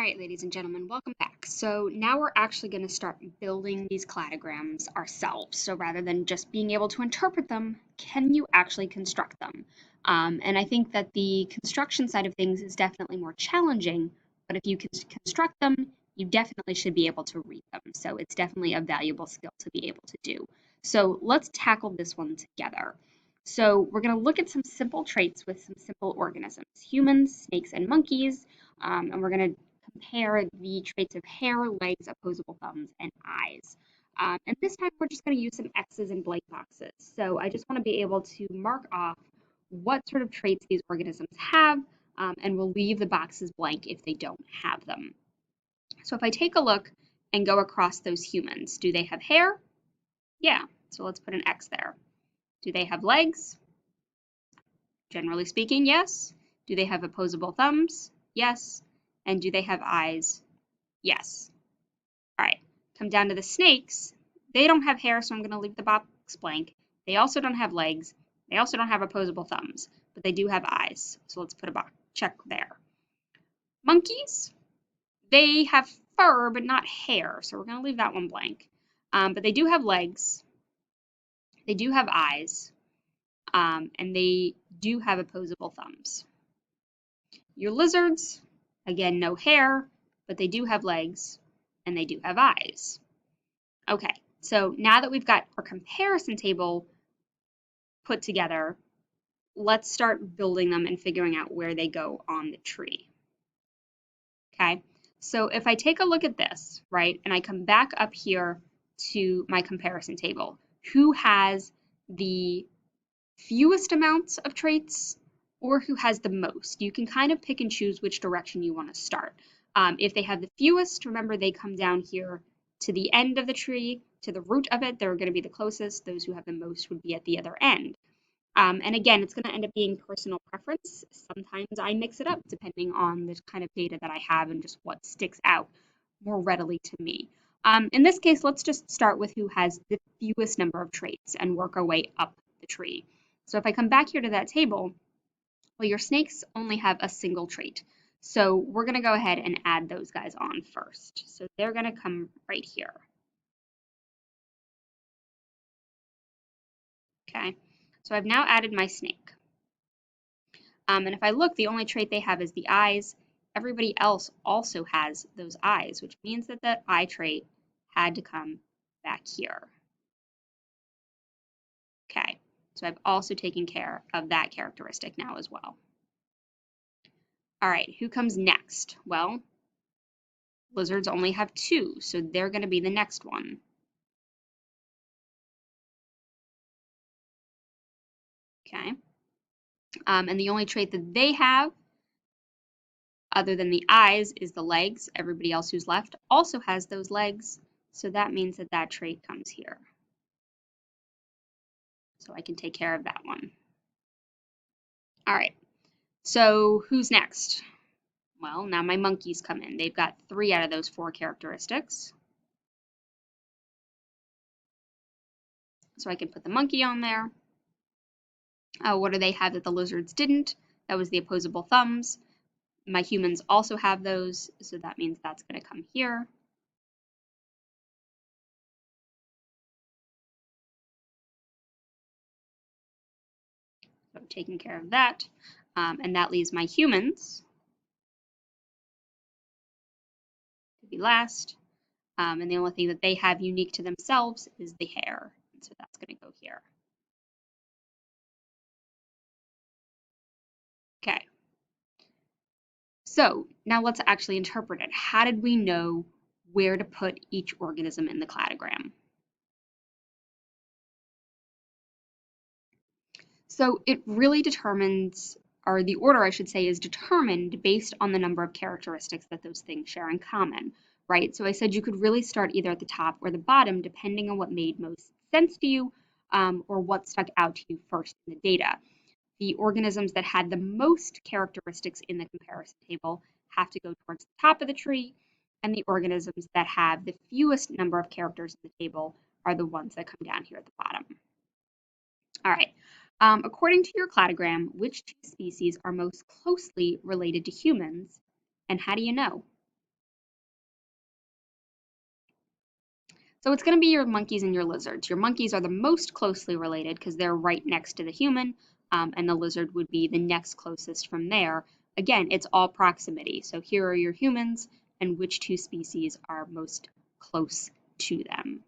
All right, ladies and gentlemen, welcome back. So now we're actually going to start building these cladograms ourselves. So rather than just being able to interpret them, can you actually construct them? And I think that the construction side of things is definitely more challenging, but if you can construct them, you definitely should be able to read them. So it's definitely a valuable skill to be able to do. So let's tackle this one together. So we're going to look at some simple traits with some simple organisms, humans, snakes, and monkeys, and we're going to compare the traits of hair, legs, opposable thumbs, and eyes. And this time we're just going to use some X's and blank boxes. So I just want to be able to mark off what sort of traits these organisms have, and we'll leave the boxes blank if they don't have them. So if I take a look and go across those humans, do they have hair? Yeah, so let's put an X there. Do they have legs? Generally speaking, yes. Do they have opposable thumbs? Yes. And do they have eyes? Yes. All right, come down to the snakes. They don't have hair, so I'm going to leave the box blank. They also don't have legs. They also don't have opposable thumbs, but they do have eyes. So let's put a box check there. Monkeys, they have fur, but not hair, so we're going to leave that one blank. But they do have legs. They do have eyes, and they do have opposable thumbs. Your lizards, again, no hair, but they do have legs, and they do have eyes. Okay, so now that we've got our comparison table put together, let's start building them and figuring out where they go on the tree. Okay, so if I take a look at this, right, and I come back up here to my comparison table, who has the fewest amounts of traits or who has the most? You can kind of pick and choose which direction you want to start. If they have the fewest, remember they come down here to the end of the tree, to the root of it. They're going to be the closest. Those who have the most would be at the other end. And again, it's going to end up being personal preference. Sometimes I mix it up depending on the kind of data that I have and just what sticks out more readily to me. In this case, let's just start with who has the fewest number of traits and work our way up the tree. So if I come back here to that table, well, your snakes only have a single trait. So we're going to go ahead and add those guys on first. So they're going to come right here. Okay, so I've now added my snake. And if I look, the only trait they have is the eyes. Everybody else also has those eyes, which means that the eye trait had to come back here. Okay, so I've also taken care of that characteristic now as well. All right, who comes next? Well, lizards only have two, so they're going to be the next one. Okay, and the only trait that they have, other than the eyes, is the legs. Everybody else who's left also has those legs, so that means that that trait comes here. So I can take care of that one. All right, so who's next? Well, now my monkeys come in. They've got 3 out of those 4 characteristics. So I can put the monkey on there. What do they have that the lizards didn't? That was the opposable thumbs. My humans also have those, so that means that's going to come here. So I'm taking care of that. And that leaves my humans to be last. And the only thing that they have unique to themselves is the hair. And so that's going to go here. Okay. So now let's actually interpret it. How did we know where to put each organism in the cladogram? So it really determines, or the order I should say, is determined based on the number of characteristics that those things share in common, right? So I said you could really start either at the top or the bottom, depending on what made most sense to you, or what stuck out to you first in the data. The organisms that had the most characteristics in the comparison table have to go towards the top of the tree, and the organisms that have the fewest number of characters in the table are the ones that come down here at the bottom. All right. According to your cladogram, which two species are most closely related to humans, and how do you know? So it's going to be your monkeys and your lizards. Your monkeys are the most closely related because they're right next to the human, and the lizard would be the next closest from there. Again, it's all proximity. So here are your humans, and which two species are most close to them.